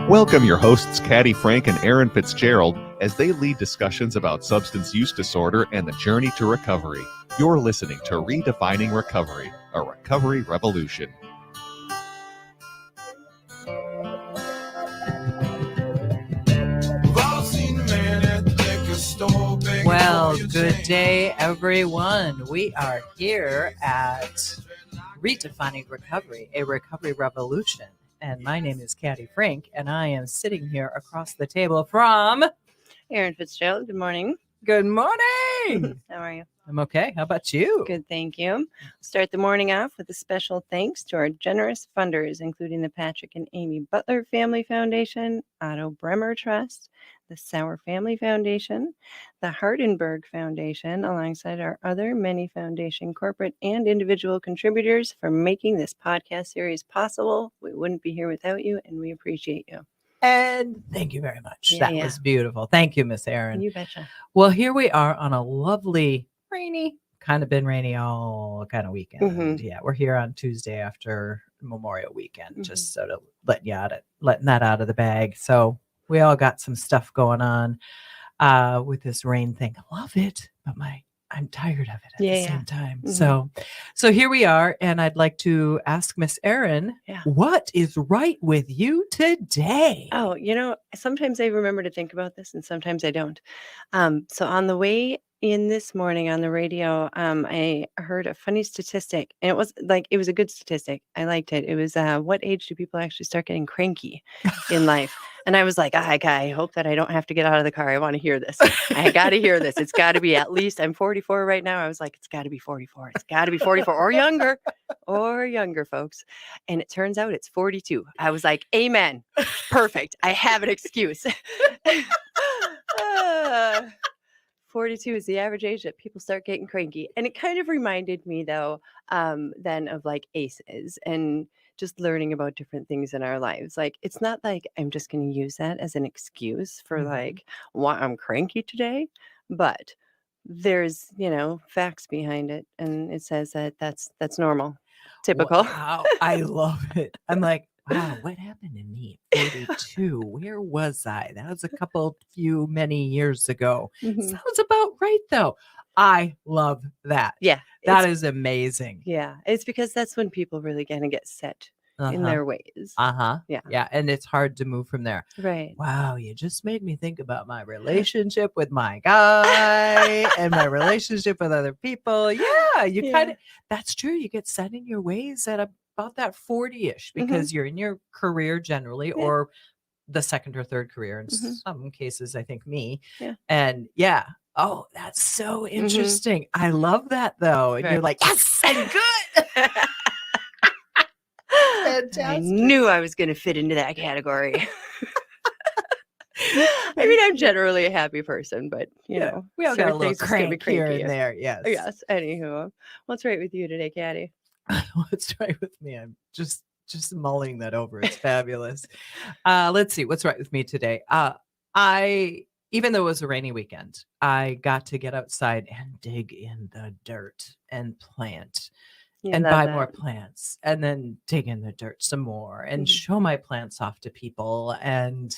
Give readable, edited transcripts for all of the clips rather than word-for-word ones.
Welcome your hosts, Caddy, Frink, and Erin Fitzgerald, as they lead discussions about substance use disorder and the journey to recovery. You're listening to Redefining Recovery, a recovery revolution. Well, good day, everyone. We are here at Redefining Recovery, a recovery revolution. And my name is Caddy Frink, and I am sitting here across the table from Erin Fitzgerald. Good morning. Good morning. How are you? I'm okay. How about you? Good, thank you. Start the morning off with a special thanks to our generous funders, including the Patrick and Amy Butler Family Foundation, Otto Bremer Trust, the Sauer Family Foundation, the Hardenberg Foundation, alongside our other many foundation corporate and individual contributors for making this podcast series possible. We wouldn't be here without you, and we appreciate you. And thank you very much. Yeah, that yeah. was beautiful. Thank you, Miss Erin. You betcha. Well, here we are on a lovely, rainy, kind of been rainy all kind of weekend. Mhm. Yeah, we're here on Tuesday after Memorial Weekend, just sort of letting that out of the bag. So we all got some stuff going on with this rain thing. I love it, but I'm tired of it at the same time. Mhm. So here we are, and I'd like to ask Miss Erin, what is right with you today? Oh, sometimes I remember to think about this and sometimes I don't. So on the way in this morning on the radio, I heard a funny statistic, and it was a good statistic. I liked it. It was what age do people actually start getting cranky in life? And I was like, I hope that I don't have to get out of the car. I want to hear this. I got to hear this. It's got to be at least, I'm 44 right now. I was like, it's got to be 44. It's got to be 44 or younger, folks. And it turns out it's 42. I was like, amen. Perfect. I have an excuse. 42 is the average age that people start getting cranky. And it kind of reminded me, though, then of like ACEs and just learning about different things in our lives. Like, it's not like I'm just going to use that as an excuse for like why I'm cranky today, but there's, facts behind it. And it says that that's normal, typical. Wow, I love it. I'm like, wow, what happened to me at 42? Where was I? That was many years ago. Mhm. Sounds about right, though. I love that. Yeah. That is amazing. Yeah. It's because that's when people really kind of get set in their ways. Yeah. Yeah. And it's hard to move from there. Right. Wow. You just made me think about my relationship with my guy and my relationship with other people. Yeah. You kind of, that's true. You get set in your ways at about that 40-ish because you're in your career generally or the second or third career in some cases, I think me. Yeah. And oh, that's so interesting. I love that though. And you're like, yes, I'm good. Fantastic. I knew I was going to fit into that category. I mean, I'm generally a happy person, but we all got a little crank here and there. Yes. Yes. Anywho, what's right with you today, Caddy? What's right with me? I'm just mulling that over. It's fabulous. Let's see what's right with me today. Even though it was a rainy weekend, I got to get outside and dig in the dirt and plant and buy more plants and then dig in the dirt some more and show my plants off to people. And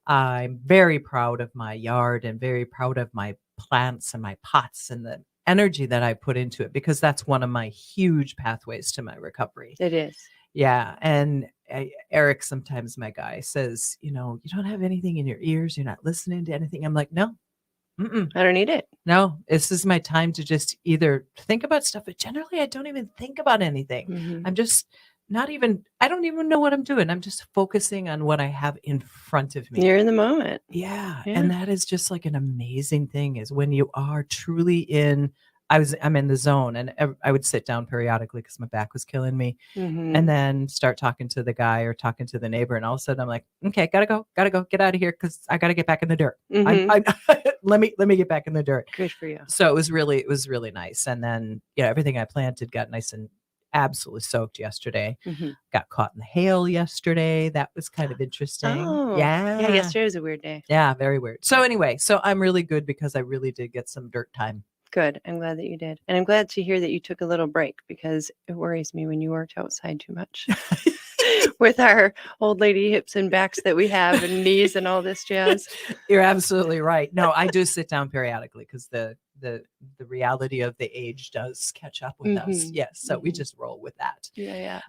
I'm very proud of my yard and very proud of my plants and my pots and the energy that I put into it, because that's one of my huge pathways to my recovery. It is. Yeah. And Eric, sometimes my guy says, you don't have anything in your ears. You're not listening to anything. I'm like, no, I don't need it. No, this is my time to just either think about stuff, but generally I don't even think about anything. I'm just I don't even know what I'm doing. I'm just focusing on what I have in front of me. You're in the moment. Yeah. And that is just like an amazing thing, is when you are truly I'm in the zone, and I would sit down periodically because my back was killing me, and then start talking to the guy or talking to the neighbor. And all of a sudden I'm like, okay, gotta go, get out of here, because I got to get back in the dirt. Let me get back in the dirt. Good for you. So it was really nice. And then, everything I planted got nice and absolutely soaked yesterday. Got caught in the hail yesterday. That was kind of interesting. Oh, yeah. Yesterday was a weird day. Yeah, very weird. So anyway, I'm really good because I really did get some dirt time. Good. I'm glad that you did. And I'm glad to hear that you took a little break, because it worries me when you worked outside too much with our old lady hips and backs that we have, and knees and all this jazz. You're absolutely right. No, I do sit down periodically because the reality of the age does catch up with us. Yes. So we just roll with that. Yeah.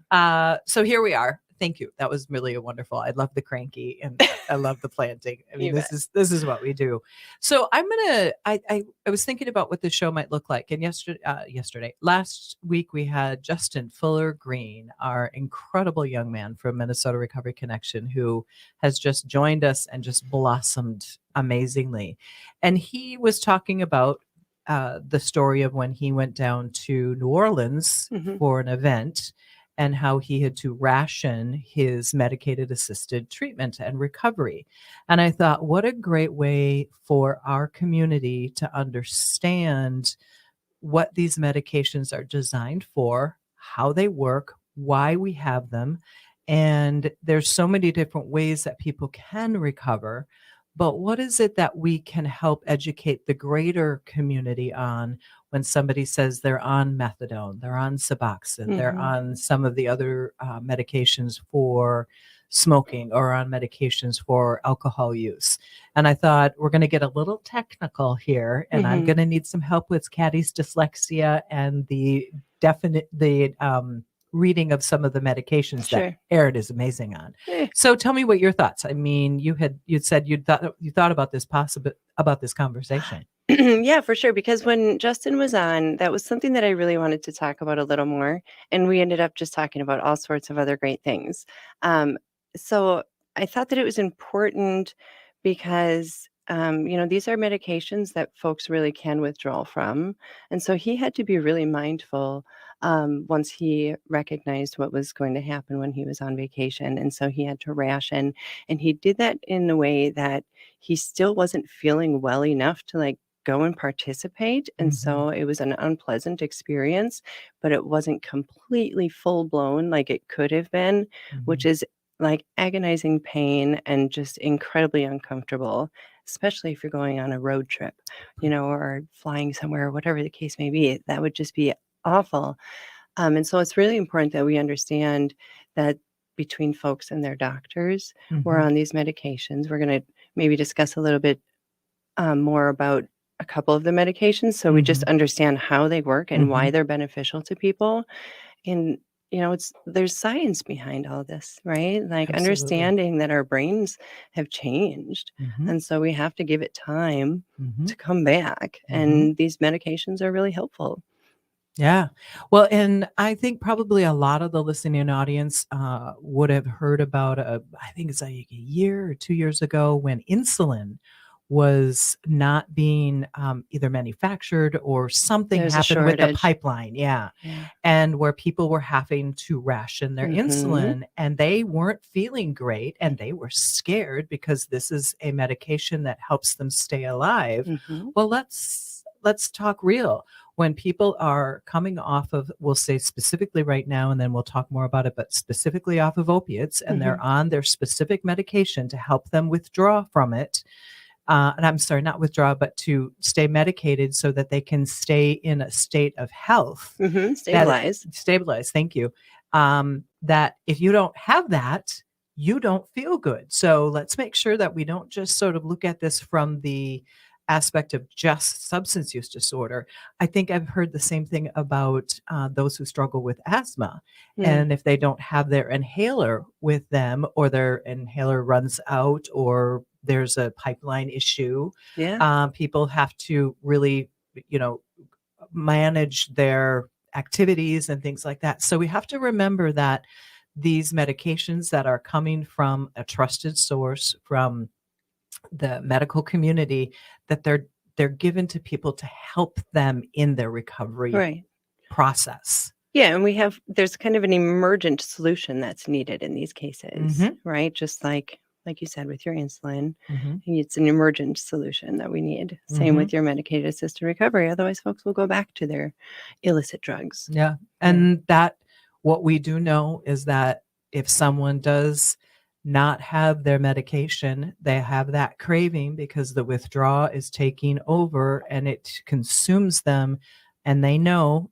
So here we are. Thank you. That was really a wonderful. I love the cranky and I love the planting. I mean, You this is what we do. So I was thinking about what the show might look like. And last week we had Justin Fuller Green, our incredible young man from Minnesota Recovery Connection, who has just joined us and just blossomed amazingly. And he was talking about the story of when he went down to New Orleans for an event, and how he had to ration his medicated assisted treatment and recovery. And I thought, what a great way for our community to understand what these medications are designed for, how they work, why we have them. And there's so many different ways that people can recover. But what is it that we can help educate the greater community on when somebody says they're on methadone, they're on Suboxone, they're on some of the other medications for smoking or on medications for alcohol use? And I thought, we're going to get a little technical here, and I'm going to need some help with Caddy's dyslexia and the reading of some of the medications that Erin is amazing on. So tell me what your thoughts. I mean, you'd said you thought about this conversation. Yeah, for sure. Because when Justin was on, that was something that I really wanted to talk about a little more. And we ended up just talking about all sorts of other great things. So I thought that it was important because, these are medications that folks really can withdraw from. And so he had to be really mindful once he recognized what was going to happen when he was on vacation. And so he had to ration. And he did that in a way that he still wasn't feeling well enough to go and participate. And so it was an unpleasant experience, but it wasn't completely full blown like it could have been, which is like agonizing pain and just incredibly uncomfortable, especially if you're going on a road trip, or flying somewhere, or whatever the case may be. That would just be awful. And so it's really important that we understand that between folks and their doctors, we're on these medications. We're going to maybe discuss a little bit more about a couple of the medications, so we just understand how they work and why they're beneficial to people. And there's science behind all this, right? Like understanding that our brains have changed, and so we have to give it time to come back. And these medications are really helpful. Yeah. Well, and I think probably a lot of the listening audience would have heard about, I think it's like a year or 2 years ago, when insulin was not being either manufactured or something happened with the pipeline. Yeah. And where people were having to ration their insulin, and they weren't feeling great, and they were scared because this is a medication that helps them stay alive. Well, let's talk real. When people are coming off of, we'll say specifically right now, and then we'll talk more about it, but specifically off of opiates, and they're on their specific medication to help them withdraw from it. And I'm sorry, not withdraw, but to stay medicated so that they can stay in a state of health. Stabilize. Thank you. That if you don't have that, you don't feel good. So let's make sure that we don't just sort of look at this from the aspect of just substance use disorder. I think I've heard the same thing about those who struggle with asthma. And if they don't have their inhaler with them, or their inhaler runs out, or there's a pipeline issue, people have to really, manage their activities and things like that. So we have to remember that these medications that are coming from a trusted source, from the medical community, that they're given to people to help them in their recovery process. Yeah, and there's kind of an emergent solution that's needed in these cases, right? Just like you said with your insulin, it's an emergent solution that we need. Same with your medicated assisted recovery. Otherwise, folks will go back to their illicit drugs. Yeah. And that what we do know is that if someone does not have their medication. They have that craving because the withdrawal is taking over and it consumes them. And they know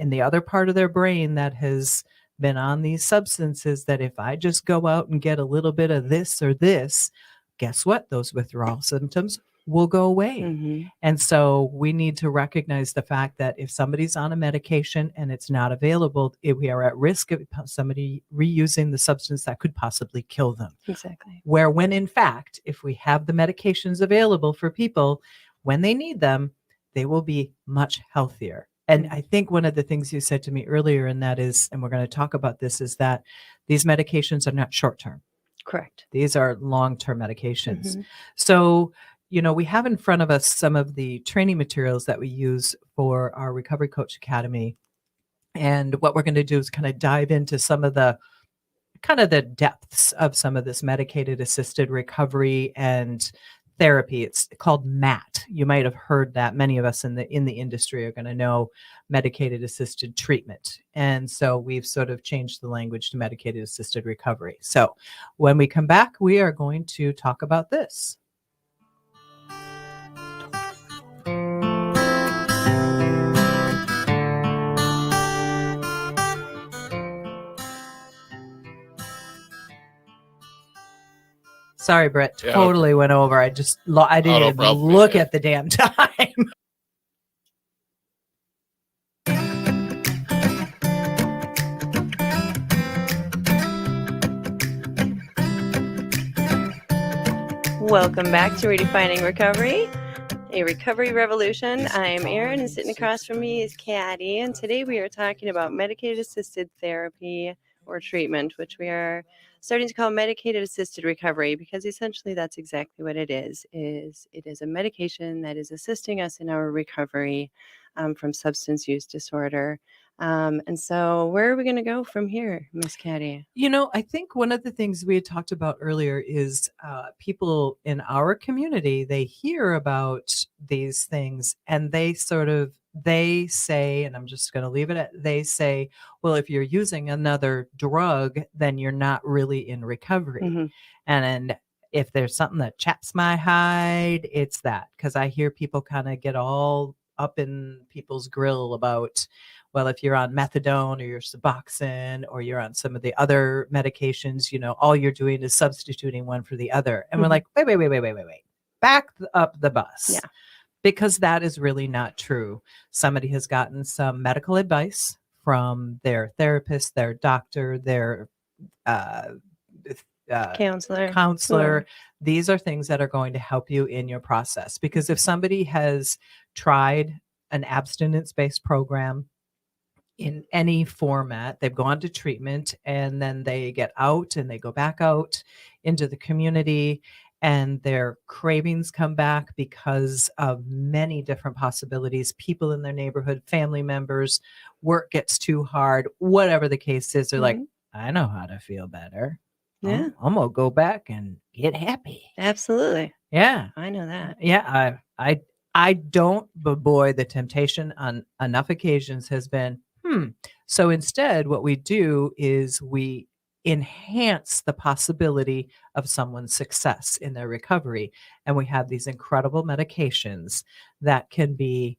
in the other part of their brain that has been on these substances that if I just go out and get a little bit of this or this, guess what? Those withdrawal symptoms will go away. Mm-hmm. And so we need to recognize the fact that if somebody's on a medication and it's not available, we are at risk of somebody reusing the substance that could possibly kill them. Exactly. Where when in fact, if we have the medications available for people when they need them, they will be much healthier. And I think one of the things you said to me earlier, and that is, and we're going to talk about this, is that these medications are not short-term. Correct. These are long-term medications. Mm-hmm. So, we have in front of us some of the training materials that we use for our Recovery Coach Academy. And what we're going to do is kind of dive into some of the depths of some of this medicated assisted recovery and therapy. It's called MAT. You might have heard that. Many of us in the industry are going to know medicated assisted treatment. And so we've sort of changed the language to medicated assisted recovery. So when we come back, we are going to talk about this. Sorry, Brett. Yeah, Totally went over. I didn't even problem. look Yeah. at the damn time. Welcome back to Redefining Recovery, a recovery revolution. I'm Erin, and sitting across from me is Caddy, and today we are talking about medicated assisted therapy or treatment, which we are starting to call medicated assisted recovery, because essentially that's exactly what it is it is a medication that is assisting us in our recovery from substance use disorder. And so where are we going to go from here, Miss Caddy? I think one of the things we had talked about earlier is people in our community, they hear about these things and they say, and I'm just going to leave it at, they say, well, if you're using another drug, then you're not really in recovery. Mm-hmm. And if there's something that chaps my hide, it's that, because I hear people kind of get all up in people's grill about, well, if you're on methadone or you're Suboxone or you're on some of the other medications, all you're doing is substituting one for the other. And we're like, wait. Back up the bus. Yeah. Because that is really not true. Somebody has gotten some medical advice from their therapist, their doctor, their Counselor. Sure. These are things that are going to help you in your process. Because if somebody has tried an abstinence-based program in any format, they've gone to treatment and then they get out and they go back out into the community and their cravings come back because of many different possibilities, people in their neighborhood, family members, work gets too hard, whatever the case is, they're like, I know how to feel better. Yeah. I'm going to go back and get happy. Absolutely. Yeah. I know that. Yeah. I don't, but boy, the temptation on enough occasions has been, So instead, what we do is we enhance the possibility of someone's success in their recovery. And we have these incredible medications that can be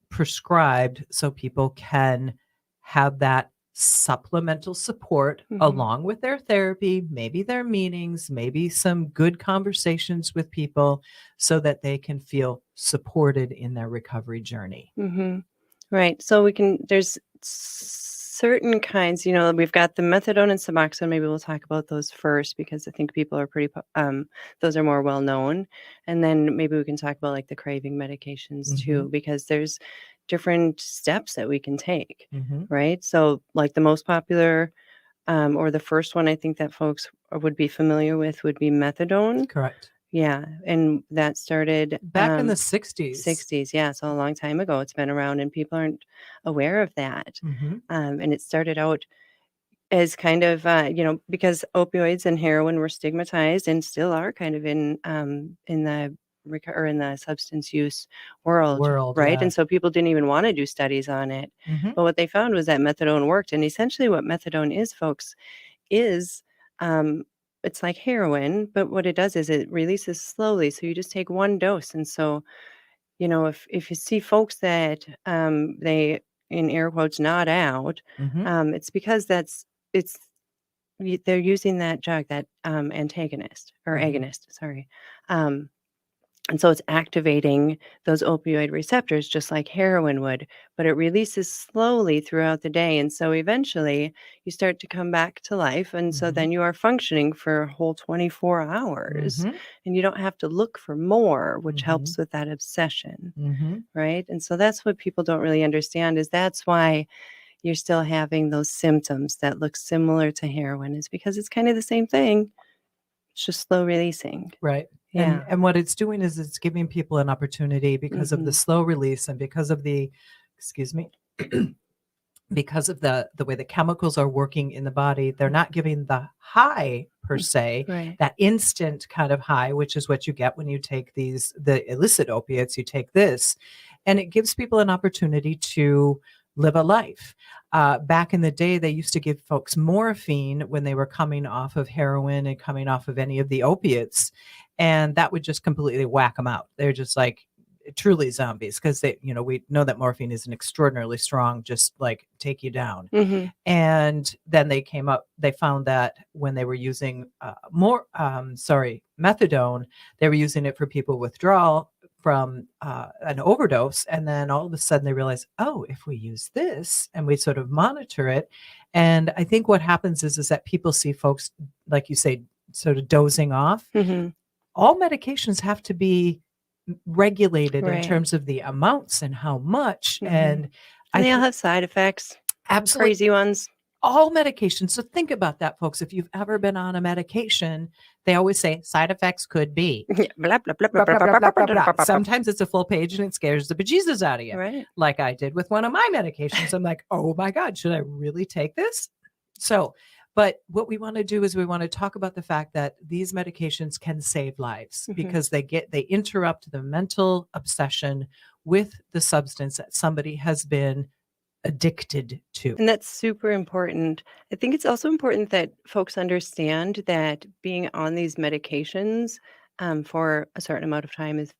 prescribed so people can have that supplemental support along with their therapy, maybe their meetings, maybe some good conversations with people so that they can feel supported in their recovery journey. Mm-hmm. Right. So there's certain kinds, we've got the methadone and Suboxone. Maybe we'll talk about those first because I think people are those are more well known. And then maybe we can talk about like the craving medications too, because there's different steps that we can take. Right. So like the most popular or the first one I think that folks would be familiar with would be methadone. Correct. Yeah. And that started back in the 60s. 60s. Yeah. So a long time ago it's been around and people aren't aware of that. And it started out as kind of, because opioids and heroin were stigmatized and still are kind of in the substance use world, right? Yeah. And so people didn't even want to do studies on it. But what they found was that methadone worked. And essentially what methadone is, folks, is it's like heroin, but what it does is it releases slowly. So you just take one dose. And so, if you see folks that they, in air quotes, nod out, Mhm. it's because it's they're using that drug, that antagonist or Mhm. agonist, sorry. Um, and so it's activating those opioid receptors just like heroin would, but it releases slowly throughout the day. And so eventually you start to come back to life. And so Mhm. then you are functioning for a whole 24 hours Mhm. and you don't have to look for more, which Mhm. helps with that obsession. Mhm. Right. And so that's what people don't really understand, is that's why you're still having those symptoms that look similar to heroin, is because it's kind of the same thing. It's just slow releasing. Right. And Yeah. and what it's doing is it's giving people an opportunity because of the Hmm. slow release and because of the excuse me, because of the way the chemicals are working in the body, they're not giving the high per se, Right. that instant kind of high, which is what you get when you take the illicit opiates. You take this, and it gives people an opportunity to live a life. Back in the day, they used to give folks morphine when they were coming off of heroin and coming off of any of the opiates, and that would just completely whack them out. They're just like, truly zombies, because we know that morphine is an extraordinarily strong, just like take you down. Mhm. And then they found that when they were using methadone, they were using it for people withdrawal from an overdose. And then all of a sudden they realized, oh, if we use this and we sort of monitor it. And I think what happens is that people see folks, like you say, sort of dozing off. Mhm. All medications have to be regulated in Right. terms of the amounts and how much. Mhm. And And I they all think have side effects, some absolutely crazy ones. all medications. So think about that, folks. If you've ever been on a medication, they always say side effects could be Yeah. Blah, blah, blah, blah, blah, blah, blah, blah, blah, blah, blah, blah, blah, blah, blah. blah, blah, blah. Sometimes it's a full page and it scares the bejesus out of you, Right. like I did with one of my medications. I'm like, oh my God, should I really take this? So, but what we want to do is we want to talk about the fact that these medications can save lives Mhm. because they interrupt the mental obsession with the substance that somebody has been addicted to. And that's super important. I think it's also important that folks understand that being on these medications for a certain amount of time is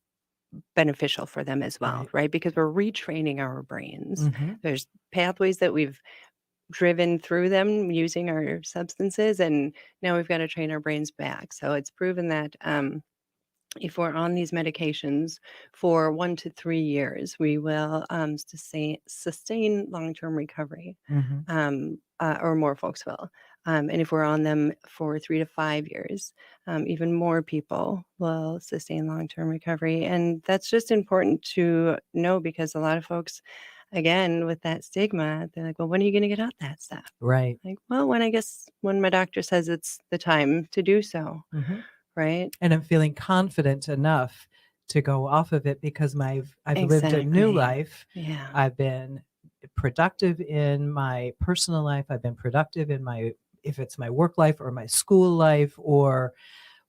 beneficial for them as well, Right. right? Because we're retraining our brains. Hmm. There's pathways that we've driven through them using our substances, and now we've got to train our brains back. So it's proven that if we're on these medications for 1 to 3 years, we will sustain long-term recovery, Hmm. or more folks will. And if we're on them for 3 to 5 years, even more people will sustain long-term recovery. And that's just important to know, because a lot of folks, again, with that stigma, they're like, well, when are you going to get out that stuff? Right. Like, well, when my doctor says it's the time to do so, Hmm. right? And I'm feeling confident enough to go off of it because I've lived a new Exactly. life. Yeah. I've been productive in my personal life. I've been productive in my if it's my work life or my school life or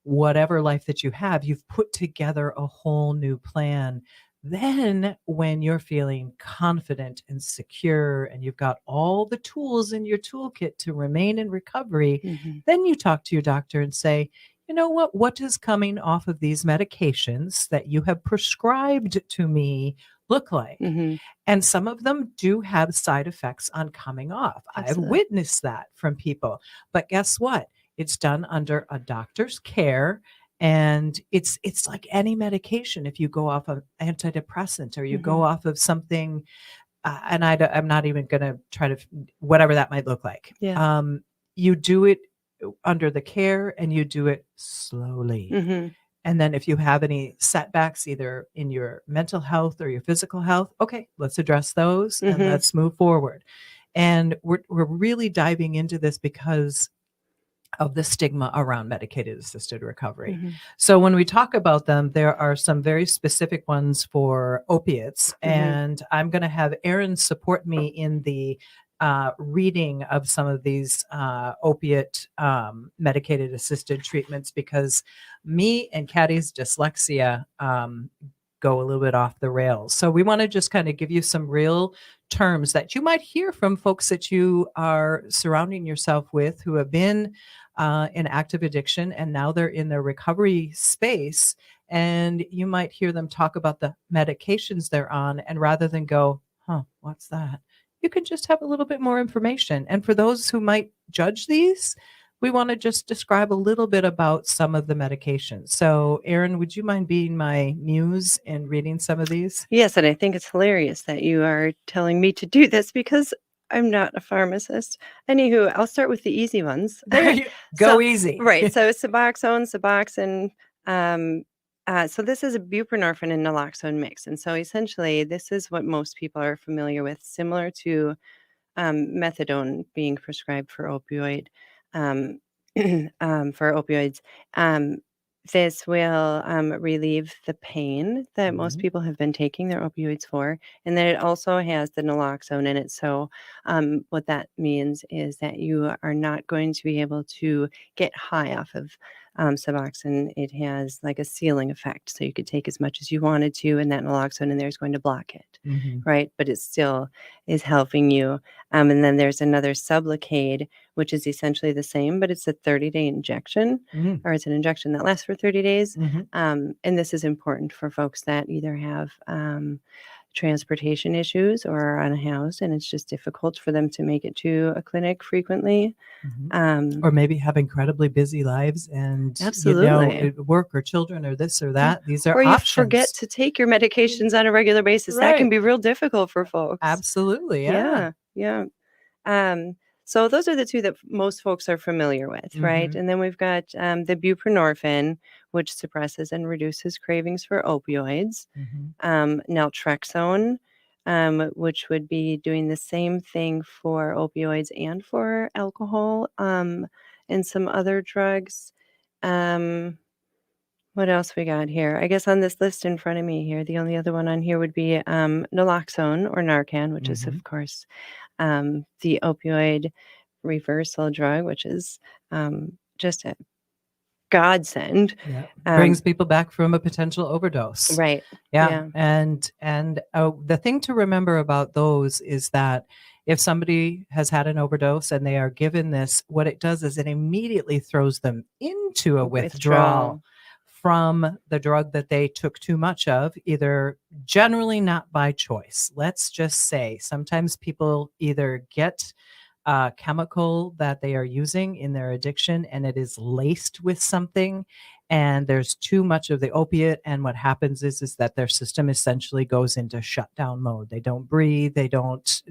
whatever life that you have, you've put together a whole new plan. Then, when you're feeling confident and secure and you've got all the tools in your toolkit to remain in recovery, Mhm. then you talk to your doctor and say, you know what? What is coming off of these medications that you have prescribed to me look like? Mhm. And some of them do have side effects on coming off. I've Absolutely. witnessed that from people. But guess what? It's done under a doctor's care. And it's like any medication. If you go off of antidepressant or you go Mhm. off of something, I'm not even going to try to whatever that might look like. Yeah. You do it under the care and you do it slowly. Mhm. And then if you have any setbacks, either in your mental health or your physical health, okay, let's address those and Mhm. let's move forward. And we're really diving into this because of the stigma around medicated assisted recovery. Mhm. So when we talk about them, there are some very specific ones for opiates, Mhm. and I'm going to have Erin support me in the reading of some of these opiate medicated assisted treatments because me and Caddy's dyslexia go a little bit off the rails. So we want to just kind of give you some real terms that you might hear from folks that you are surrounding yourself with who have been in active addiction and now they're in their recovery space. And you might hear them talk about the medications they're on. And rather than go, what's that? You can just have a little bit more information. And for those who might judge these, we want to just describe a little bit about some of the medications. So, Erin, would you mind being my muse and reading some of these? Yes, and I think it's hilarious that you are telling me to do this because I'm not a pharmacist. Anywho, I'll start with the easy ones. There you go, easy. Right. So Suboxone, Suboxone. So this is a buprenorphine and naloxone mix. And so essentially, this is what most people are familiar with, similar to methadone being prescribed for opioids. This will relieve the pain that most people have been taking their opioids for. And then it also has the naloxone in it. So what that means is that you are not going to be able to get high off of Suboxone. It has like a ceiling effect. So you could take as much as you wanted to, and that naloxone in there is going to block it, right? But it still is helping you. And then there's another Sublocade, which is essentially the same, but it's a 30-day injection, or it's an injection that lasts for 30 days. And this is important for folks that either have transportation issues or are unhoused, and it's just difficult for them to make it to a clinic frequently. Or maybe have incredibly busy lives and Absolutely. Work or children or this or that. These are or you options. forget to take your medications on a regular basis. That can Right. be real difficult for folks. Absolutely. Yeah. Yeah. So those are the two that most folks are familiar with, right? And then we've got the buprenorphine, which suppresses and reduces cravings for opioids. Naltrexone, which would be doing the same thing for opioids and for alcohol, and some other drugs. What else we got here? I guess on this list in front of me here, the only other one on here would be naloxone or Narcan, which is, of course, the opioid reversal drug, which is just a godsend. Brings people back from a potential overdose. Right. Yeah. And the thing to remember about those is that if somebody has had an overdose and they are given this, what it does is it immediately throws them into a withdrawal from the drug that they took too much of, either generally not by choice. Let's just say sometimes people either get a chemical that they are using in their addiction and it is laced with something and there's too much of the opiate, and what happens is that their system essentially goes into shutdown mode. They don't breathe, they don't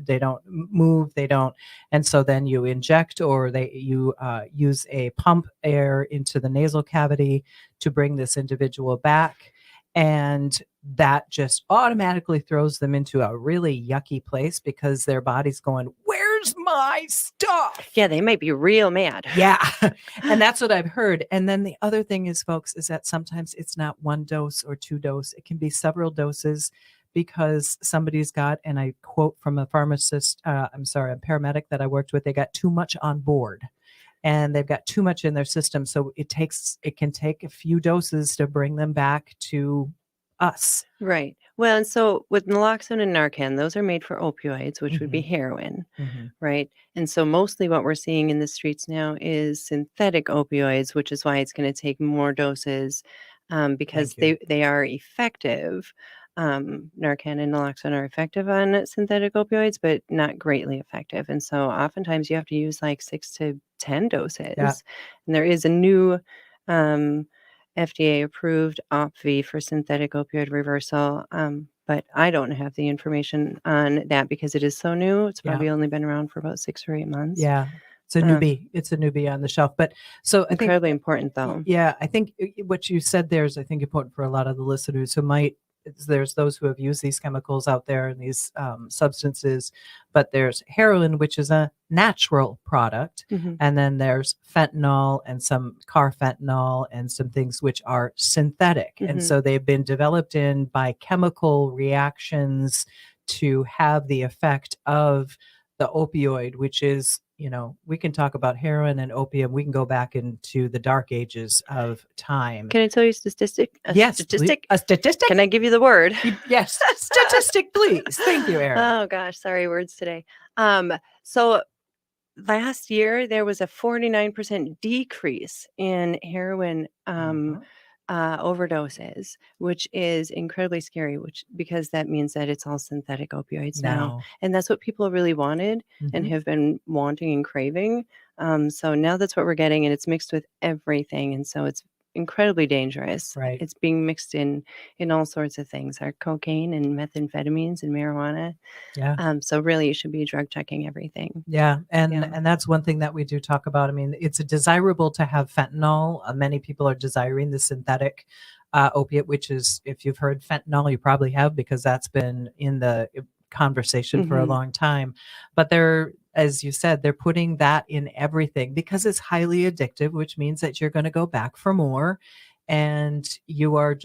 move, and so then you inject or you use a pump air into the nasal cavity to bring this individual back, and that just automatically throws them into a really yucky place because their body's going, where's my stuff? Yeah, they might be real mad. Yeah. And that's what I've heard. And then the other thing is, folks, is that sometimes it's not one dose or two dose. It can be several doses because somebody's got, and I quote from a pharmacist, a paramedic that I worked with, they got too much on board. And they've got too much in their system. So it can take a few doses to bring them back to us. Right. Well, and so with naloxone and Narcan, those are made for opioids, which would be heroin, right? And so mostly what we're seeing in the streets now is synthetic opioids, which is why it's going to take more doses because they are effective. Narcan and naloxone are effective on synthetic opioids, but not greatly effective. And so oftentimes you have to use like 6 to 10 doses. Yeah. And there is a new FDA approved OPVEE for synthetic opioid reversal. But I don't have the information on that because it is so new. It's probably only been around for about 6 or 8 months. Yeah. It's a newbie. It's a newbie on the shelf. But so I think incredibly important though. Yeah. I think what you said there is, I think, important for a lot of the listeners who there's those who have used these chemicals out there and these substances, but there's heroin, which is a natural product. And then there's fentanyl and some carfentanil and some things which are synthetic. And so they've been developed by chemical reactions to have the effect of the opioid, which is we can talk about heroin and opium. We can go back into the dark ages of time. Can I tell you a statistic? Yes, Statistic? a statistic? Can I give you the word? Yes, statistic, please. Thank you, Erin. Oh gosh, sorry, words today. So last year there was a 49% decrease in heroin overdoses, which is incredibly scary, because that means that it's all synthetic opioids now. And that's what people really wanted and have been wanting and craving. So now that's what we're getting, and it's mixed with everything. And so it's incredibly dangerous. Right. It's being mixed in all sorts of things, our cocaine and methamphetamines and marijuana. Yeah. So really you should be drug checking everything. Yeah. And Yeah. and that's one thing that we do talk about. I mean, it's desirable to have fentanyl. Many people are desiring the synthetic opiate, which is, if you've heard fentanyl, you probably have, because that's been in the conversation for a long time. But they're, as you said, they're putting that in everything because it's highly addictive, which means that you're going to go back for more, and you're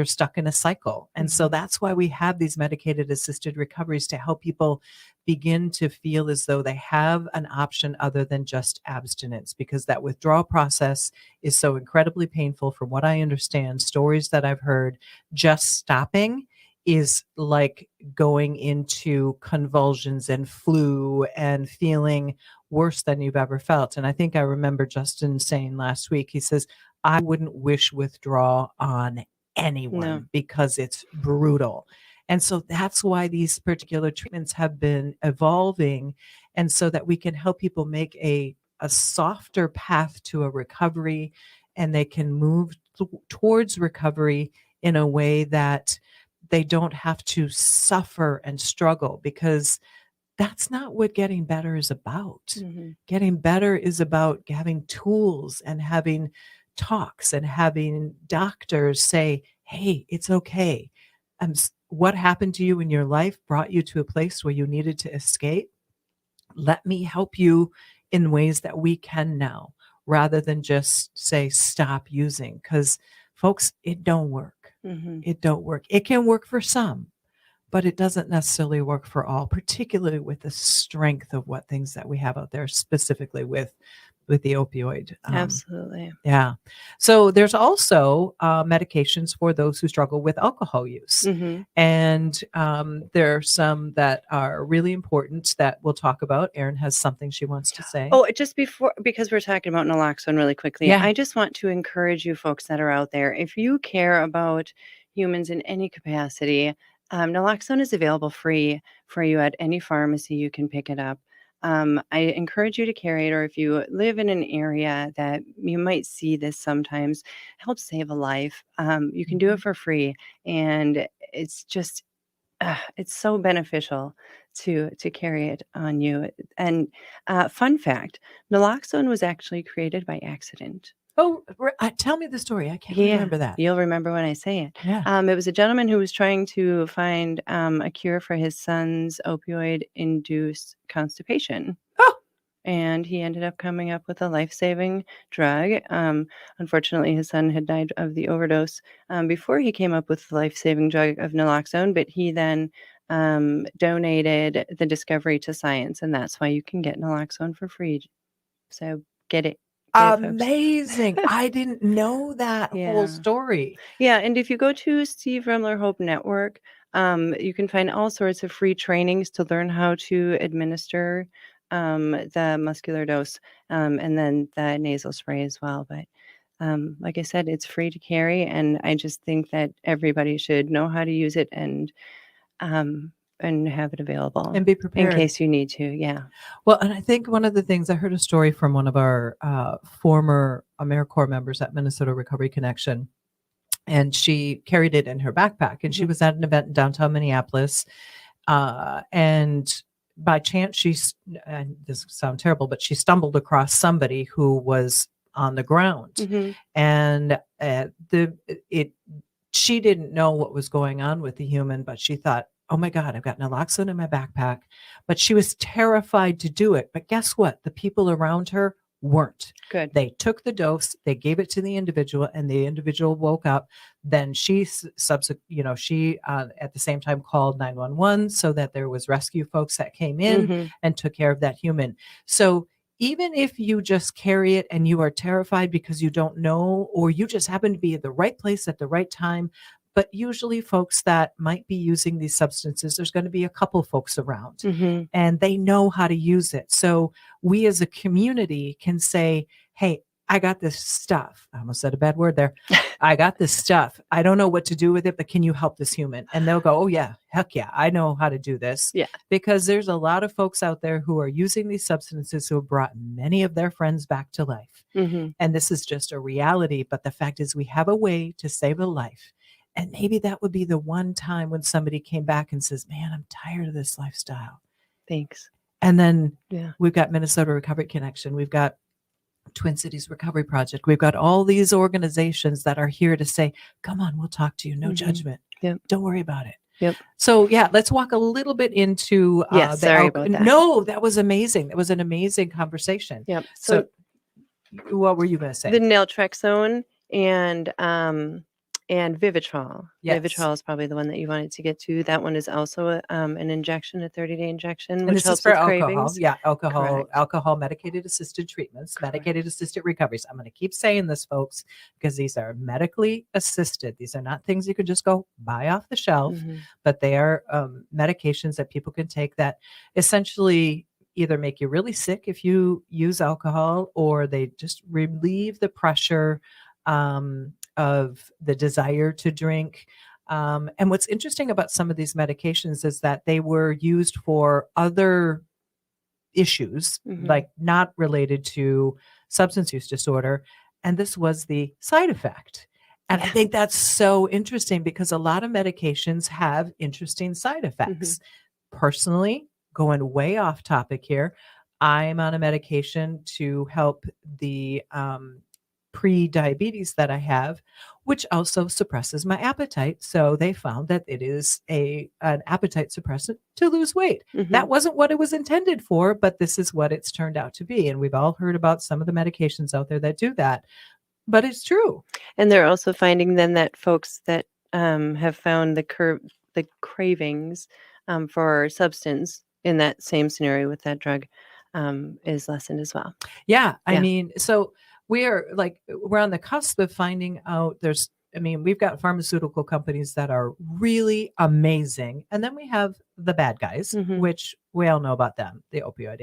stuck in a cycle. And so that's why we have these medicated assisted recoveries, to help people begin to feel as though they have an option other than just abstinence, because that withdrawal process is so incredibly painful. From what I understand, stories that I've heard, just stopping is like going into convulsions and flu and feeling worse than you've ever felt. And I think I remember Justin saying last week, he says, I wouldn't wish withdrawal on anyone because it's brutal. And so that's why these particular treatments have been evolving, and so that we can help people make a softer path to a recovery, and they can move towards recovery in a way that they don't have to suffer and struggle, because that's not what getting better is about. Getting better is about having tools and having talks and having doctors say, hey, it's okay. What happened to you in your life brought you to a place where you needed to escape. Let me help you in ways that we can now, rather than just say, stop using. Because folks, it don't work. It don't work. It can work for some, but it doesn't necessarily work for all, particularly with the strength of what things that we have out there, specifically with the opioid. Absolutely. Yeah. So there's also medications for those who struggle with alcohol use. And there are some that are really important that we'll talk about. Erin has something she wants to say. Oh, just before, because we're talking about naloxone really quickly, I just want to encourage you folks that are out there, if you care about humans in any capacity, naloxone is available free for you at any pharmacy. You can pick it up. I encourage you to carry it, or if you live in an area that you might see this sometimes, help save a life. You can do it for free, and it's just it's so beneficial to carry it on you. And fun fact, naloxone was actually created by accident. Oh, tell me the story. I can't remember that. You'll remember when I say it. Yeah. It was a gentleman who was trying to find a cure for his son's opioid-induced constipation. Oh. And he ended up coming up with a life-saving drug. Unfortunately, his son had died of the overdose before he came up with the life-saving drug of naloxone, but he then donated the discovery to science, and that's why you can get naloxone for free. So get it. Amazing. I didn't know that whole story. Yeah. And if you go to Steve Remler Hope Network, you can find all sorts of free trainings to learn how to administer the muscular dose and then the nasal spray as well. But like I said, it's free to carry. And I just think that everybody should know how to use it and have it available and be prepared in case you need to. Yeah. Well, and I think one of the things, I heard a story from one of our former AmeriCorps members at Minnesota Recovery Connection, and she carried it in her backpack, and she was at an event in downtown Minneapolis, and by chance and this sounds terrible, but she stumbled across somebody who was on the ground, and she didn't know what was going on with the human, but she thought, oh my God, I've got naloxone in my backpack. But she was terrified to do it. But guess what? The people around her weren't. Good. They took the dose, they gave it to the individual, and the individual woke up. Then she at the same time called 911 so that there was rescue folks that came in Mhm. and took care of that human. So even if you just carry it and you are terrified because you don't know, or you just happen to be at the right place at the right time, but usually folks that might be using these substances, there's going to be a couple folks around Mhm. and they know how to use it. So we as a community can say, hey, I got this stuff. I almost said a bad word there. I got this stuff. I don't know what to do with it, but can you help this human? And they'll go, oh, yeah, heck yeah, I know how to do this. Yeah. Because there's a lot of folks out there who are using these substances who have brought many of their friends back to life. Mhm. And this is just a reality. But the fact is, we have a way to save a life. And maybe that would be the one time when somebody came back and says, man, I'm tired of this lifestyle. Thanks. And then Yeah. we've got Minnesota Recovery Connection. We've got Twin Cities Recovery Project. We've got all these organizations that are here to say, come on, we'll talk to you. No Mhm. judgment. Yep. Don't worry about it. Yep. So yeah, let's walk a little bit into Yes, sorry about that. No, that was amazing. That was an amazing conversation. Yep. So what were you going to say? The naltrexone and Vivitrol. Yes. Vivitrol is probably the one that you wanted to get to. That one is also an injection, a 30-day injection, And which this helps is for with alcohol. cravings. Yeah, Correct. alcohol medicated assisted treatments, Correct. medicated assisted recoveries. I'm going to keep saying this, folks, because these are medically assisted. These are not things you can just go buy off the shelf, Mhm. but they are medications that people can take that essentially either make you really sick if you use alcohol, or they just relieve the pressure of the desire to drink. And what's interesting about some of these medications is that they were used for other issues, Mhm. like not related to substance use disorder. And this was the side effect. And I Yeah. think that's so interesting because a lot of medications have interesting side effects. Personally, going way off topic here, I'm on a medication to help the pre-diabetes that I have, which also suppresses my appetite. So they found that it is an appetite suppressant to lose weight. Mhm. That wasn't what it was intended for, but this is what it's turned out to be. And we've all heard about some of the medications out there that do that, but it's true. And they're also finding then that folks that have found the cravings for substance in that same scenario with that drug is lessened as well. Yeah. I Yeah. mean, so we're on the cusp of finding out we've got pharmaceutical companies that are really amazing. And then we have the bad guys, Mhm. which we all know about them, the opioid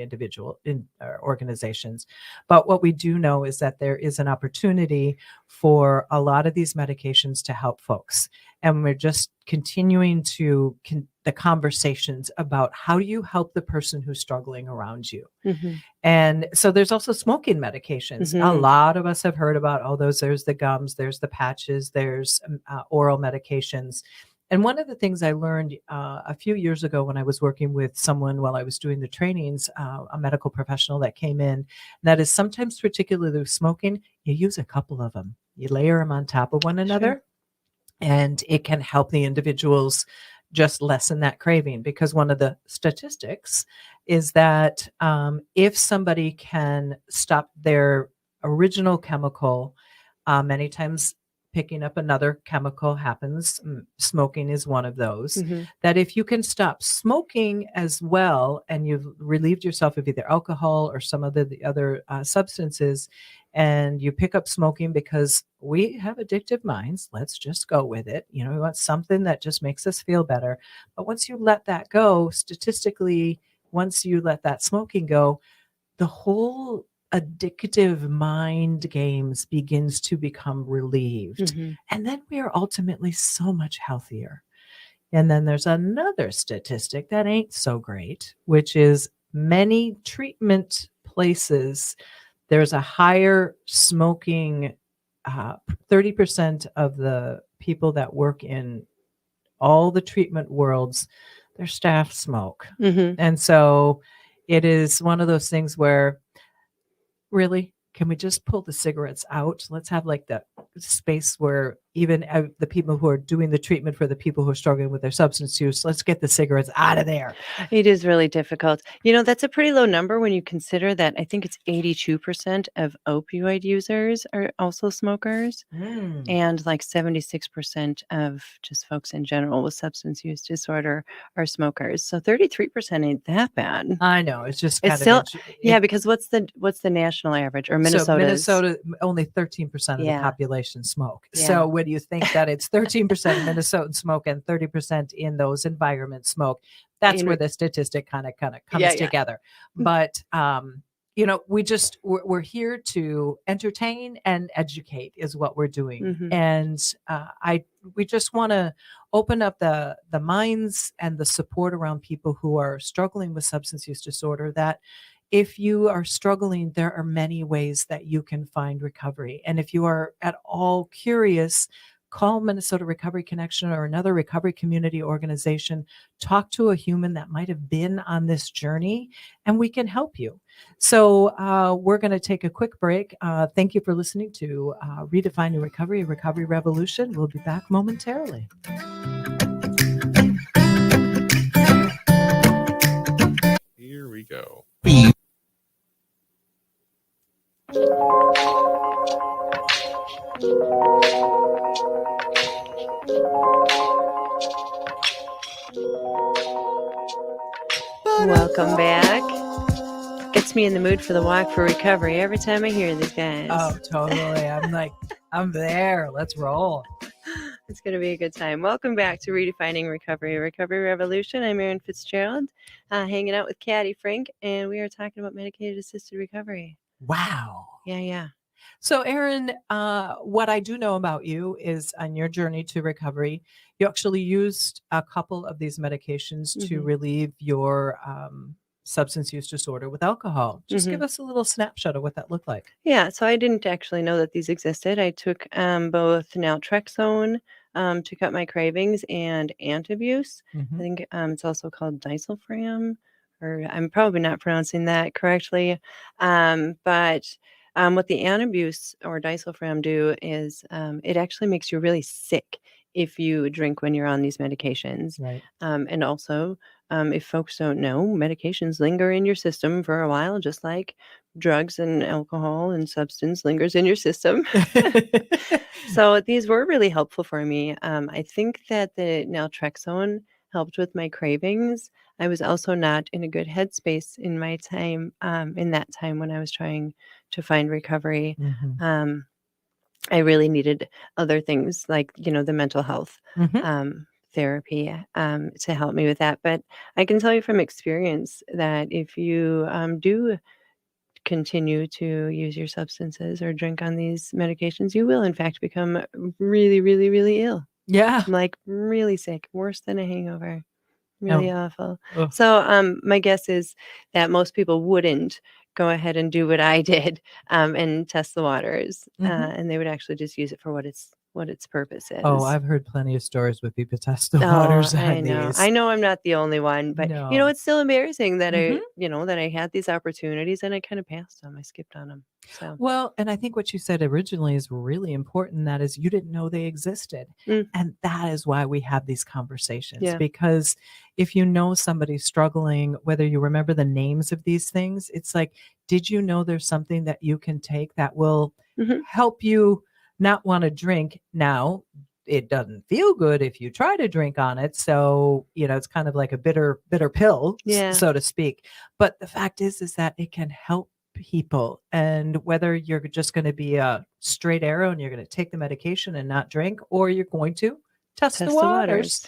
organizations. But what we do know is that there is an opportunity for a lot of these medications to help folks. And we're just continuing to the conversations about how do you help the person who's struggling around you. Mhm. And so there's also smoking medications. A Mhm. lot of us have heard about all those. There's the gums, there's the patches, there's oral medications. And one of the things I learned a few years ago when I was working with someone while I was doing the trainings, a medical professional that came in, that is sometimes, particularly with smoking, you use a couple of them. You layer them on top of one another. Sure. And it can help the individuals just lessen that craving, because one of the statistics is that if somebody can stop their original chemical, many times picking up another chemical happens. Smoking is one of those. Mhm. That if you can stop smoking as well, and you've relieved yourself of either alcohol or some of the other substances, and you pick up smoking, because we have addictive minds, let's just go with it. We want something that just makes us feel better. But once you let that go, statistically, once you let that smoking go, the whole addictive mind games begins to become relieved. Mhm. And then we are ultimately so much healthier. And then there's another statistic that ain't so great, which is many treatment places, there's a higher smoking, 30% of the people that work in all the treatment worlds, their staff smoke. Mhm. And so it is one of those things where, really, can we just pull the cigarettes out? Let's have like the space where even the people who are doing the treatment for the people who are struggling with their substance use. Let's get the cigarettes out of there. It is really difficult. That's a pretty low number when you consider that I think it's 82% of opioid users are also smokers, and like 76% of just folks in general with substance use disorder are smokers. So 33% ain't that bad. I know. It's just It's kind of still because what's the national average, or so Minnesota's? Minnesota, only 13% of the Yeah. population smoke. Yeah. So when you think that it's 13% Minnesotans smoke and 30% in those environments smoke, that's where the statistic kind of comes together. But we're here to entertain and educate is what we're doing. And we just want to open up the minds and the support around people who are struggling with substance use disorder, that if you are struggling, there are many ways that you can find recovery. And if you are at all curious, call Minnesota Recovery Connection or another recovery community organization. Talk to a human that might have been on this journey, and we can help you. So we're going to take a quick break. Thank you for listening to Redefining Recovery, a Recovery Revolution. We'll be back momentarily. Here we go. Welcome back. Gets me in the mood for the walk for recovery every time I hear these guys. Oh, totally. I'm like, I'm there. Let's roll. It's going to be a good time. Welcome back to Redefining Recovery, a Recovery Revolution. I'm Erin Fitzgerald, hanging out with Caddy, Frink, and we are talking about medicated assisted recovery. Wow. Yeah. So, Erin, what I do know about you is on your journey to recovery, you actually used a couple of these medications to relieve your substance use disorder with alcohol. Just give us a little snapshot of what that looked like. Yeah, so I didn't actually know that these existed. I took both naltrexone to cut my cravings and antabuse. I think it's also called disulfiram, or I'm probably not pronouncing that correctly. But what the antabuse or disulfiram do is it actually makes you really sick if you drink when you're on these medications. Right. And also, if folks don't know, medications linger in your system for a while, just like drugs and alcohol and substance lingers in your system. So these were really helpful for me. I think that the naltrexone helped with my cravings. I was also not in a good headspace in my time, in that time when I was trying to find recovery. I really needed other things like, the mental health therapy to help me with that. But I can tell you from experience that if you do continue to use your substances or drink on these medications, you will in fact become really, really, really ill. Yeah. Like really sick, worse than a hangover. Really awful. Oh. So my guess is that most people wouldn't go ahead and do what I did and test the waters, and they would actually just use it for what its purpose is. Oh, I've heard plenty of stories with people test the waters on these. I know I'm not the only one, but No. it's still embarrassing that I had these opportunities and I kind of passed them. I skipped on them. So Well, and I think what you said originally is really important. That is, you didn't know they existed. And that is why we have these conversations. Yeah. Because if you know somebody's struggling, whether you remember the names of these things, it's like, did you know there's something that you can take that will help you not want to drink now? It doesn't feel good if you try to drink on it. So, it's kind of like a bitter pill, so to speak. But the fact is that it can help people. And whether you're just going to be a straight arrow and you're going to take the medication and not drink, or you're going to test the waters,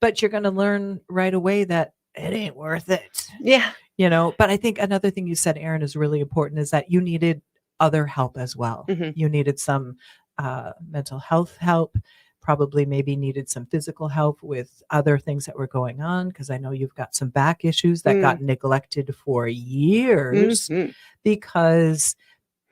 but you're going to learn right away that it ain't worth it. Yeah. But I think another thing you said, Erin, is really important, is that you needed other help as well. You needed some mental health help, probably maybe needed some physical help with other things that were going on, because I know you've got some back issues that got neglected for years because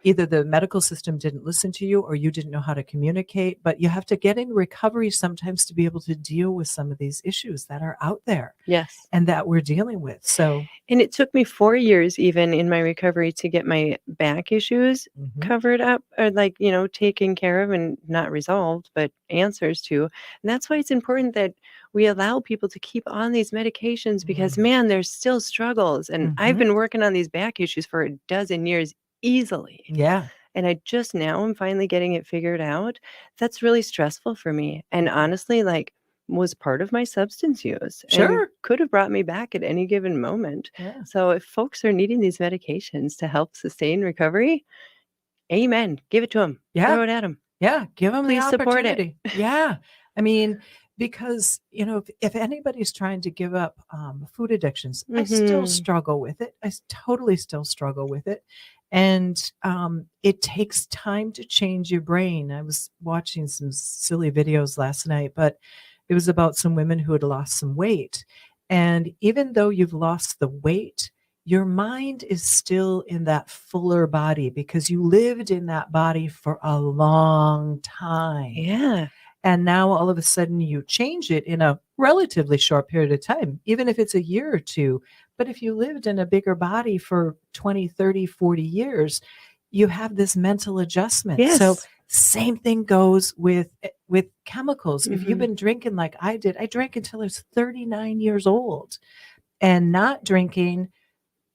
either the medical system didn't listen to you or you didn't know how to communicate, but you have to get in recovery sometimes to be able to deal with some of these issues that are out there Yes. and that we're dealing with. So, And it took me 4 years even in my recovery to get my back issues mhm, covered up or taken care of and not resolved, but answers to. And that's why it's important that we allow people to keep on these medications because, man, there's still struggles. And I've mhm, been working on these back issues for a dozen years easily. yeah, And I just now am finally getting it figured out. That's really stressful for me. And mhm. honestly, was part of my substance use and Sure. could have brought me back at any given moment. Yeah. So if folks are needing these medications to help sustain recovery, amen. Give it to them. Yeah. Throw it at them. Yeah. Give them the Please support it. opportunity. Yeah. I mean, because, if anybody's trying to give up food addictions, I still Mhm. struggle with it. Totally still struggle with it. And it takes time to change your brain. I was watching some silly videos last night, but it was about some women who had lost some weight. And even though you've lost the weight, your mind is still in that fuller body because you lived in that body for a long time. Yeah. And now all of a sudden you change it in a relatively short period of time, even if it's a year or two. But if you lived in a bigger body for 20, 30, 40 years, you have this mental adjustment. So Yes. same thing goes with chemicals. If you've Mhm. been drinking like I did, I drank until I was 39 years old. And not drinking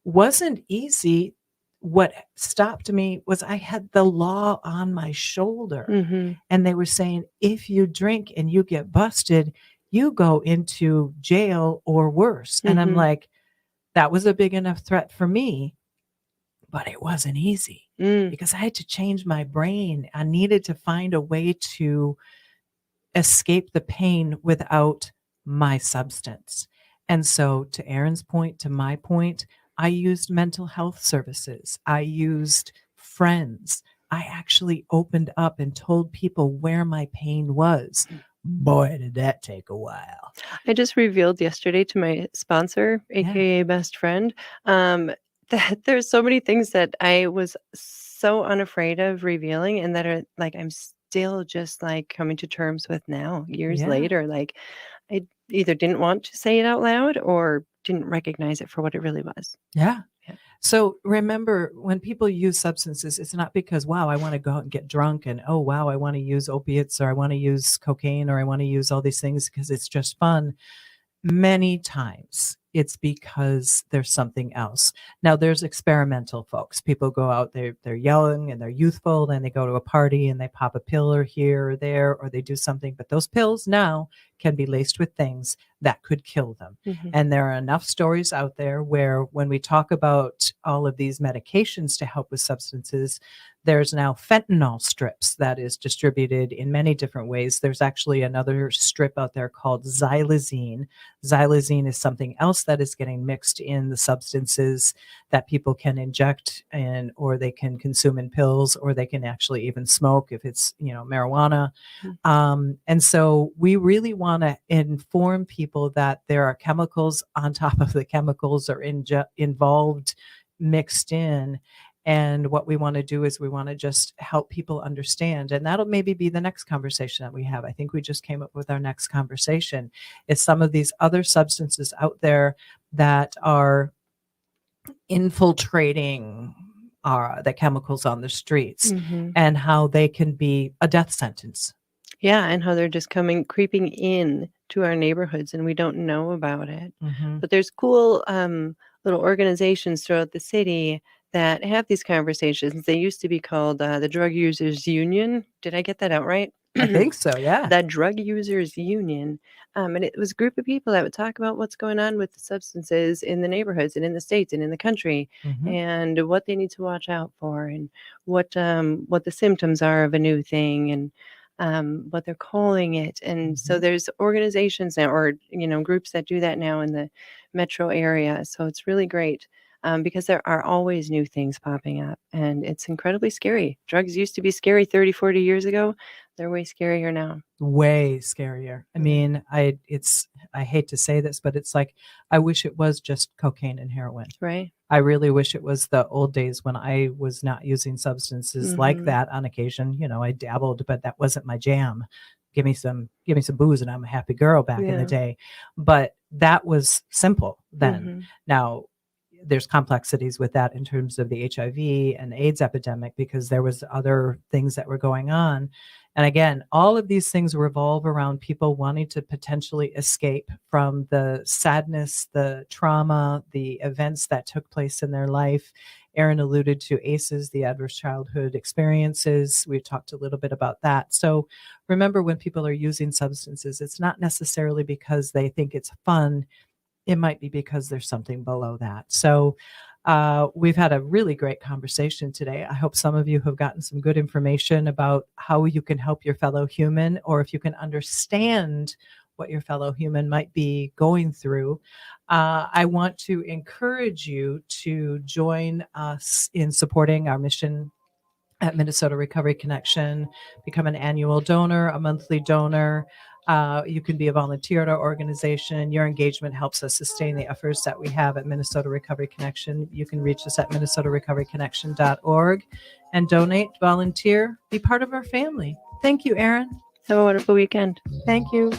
wasn't easy. What stopped me was I had the law on my shoulder, Mhm. and they were saying, "If you drink and you get busted, you go into jail or worse." And I'm Mhm. like, that was a big enough threat for me, but it wasn't easy Mm. because I had to change my brain. I needed to find a way to escape the pain without my substance. And so, to Erin's point, to my point, I used mental health services. I used friends. I actually opened up and told people where my pain was. Boy, did that take a while. I just revealed yesterday to my sponsor, Yeah. aka best friend, um, that there's so many things that I was so unafraid of revealing and that are I'm still just coming to terms with now, years Yeah. later. I either didn't want to say it out loud or didn't recognize it for what it really was. Yeah. Yeah. So remember, when people use substances, it's not because, wow, I want to go out and get drunk and, oh, wow, I want to use opiates or I want to use cocaine or I want to use all these things because it's just fun. Many times it's because there's something else. Now there's experimental folks. People go out, they're young and they're youthful, and they go to a party and they pop a pill or here or there, or they do something. But those pills now can be laced with things that could kill them. Mhm. And there are enough stories out there where when we talk about all of these medications to help with substances, there's now fentanyl strips that is distributed in many different ways. There's actually another strip out there called xylazine. Xylazine is something else that is getting mixed in the substances that people can inject in, or they can consume in pills, or they can actually even smoke if it's, marijuana. Mm. And so we really want to inform people that there are chemicals on top of the chemicals or involved, mixed in. And what we want to do is we want to just help people understand. And that'll maybe be the next conversation that we have. I think we just came up with our next conversation is some of these other substances out there that are infiltrating the chemicals on the streets Mhm. and how they can be a death sentence. Yeah, and how they're just creeping in to our neighborhoods and we don't know about it. Mhm. But there's cool little organizations throughout the city that have these conversations. They used to be called the Drug Users Union. Did I get that out right? I think so, yeah. The Drug Users Union. And it was a group of people that would talk about what's going on with the substances in the neighborhoods and in the states and in the country Mhm. and what they need to watch out for and what the symptoms are of a new thing and what they're calling it. And so Mhm. there's organizations now or groups that do that now in the metro area. So it's really great. because there are always new things popping up, and it's incredibly scary. Drugs used to be scary 30, 40 years ago. They're way scarier now. Way scarier. I Yeah. mean, I hate to say this, but it's like I wish it was just cocaine and heroin. Right? I really wish it was the old days when I was not using substances like Mhm. that on occasion. You know, I dabbled, but that wasn't my jam. Give me some booze and I'm a happy girl back in the Yeah. day. But that was simple then. Mhm. Now there's complexities with that in terms of the HIV and AIDS epidemic because there was other things that were going on. And again, all of these things revolve around people wanting to potentially escape from the sadness, the trauma, the events that took place in their life. Erin alluded to ACEs, the adverse childhood experiences. We talked a little bit about that. So remember, when people are using substances, it's not necessarily because they think it's fun. It might be because there's something below that. So we've had a really great conversation today. I hope some of you have gotten some good information about how you can help your fellow human, or if you can understand what your fellow human might be going through. I want to encourage you to join us in supporting our mission at Minnesota Recovery Connection. Become an annual donor, a monthly donor. You can be a volunteer at our organization. Your engagement helps us sustain the efforts that we have at Minnesota Recovery Connection. You can reach us at minnesotarecoveryconnection.org and donate, volunteer, be part of our family. Thank you, Erin. Have a wonderful weekend. Thank you.